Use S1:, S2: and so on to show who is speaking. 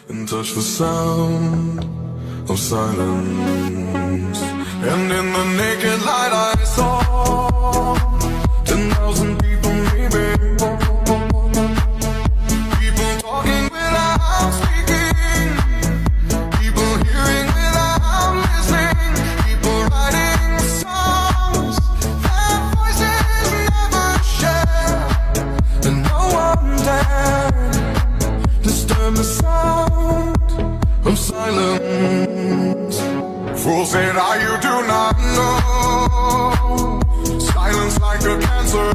S1: and touch the sound of silence. And in the naked light I saw 10,000 people maybe, people talking without speaking, people hearing without listening, people writing songs their voices never share, and no one dared disturb the sound of silence. Fools said, you do not know. Silence like a cancer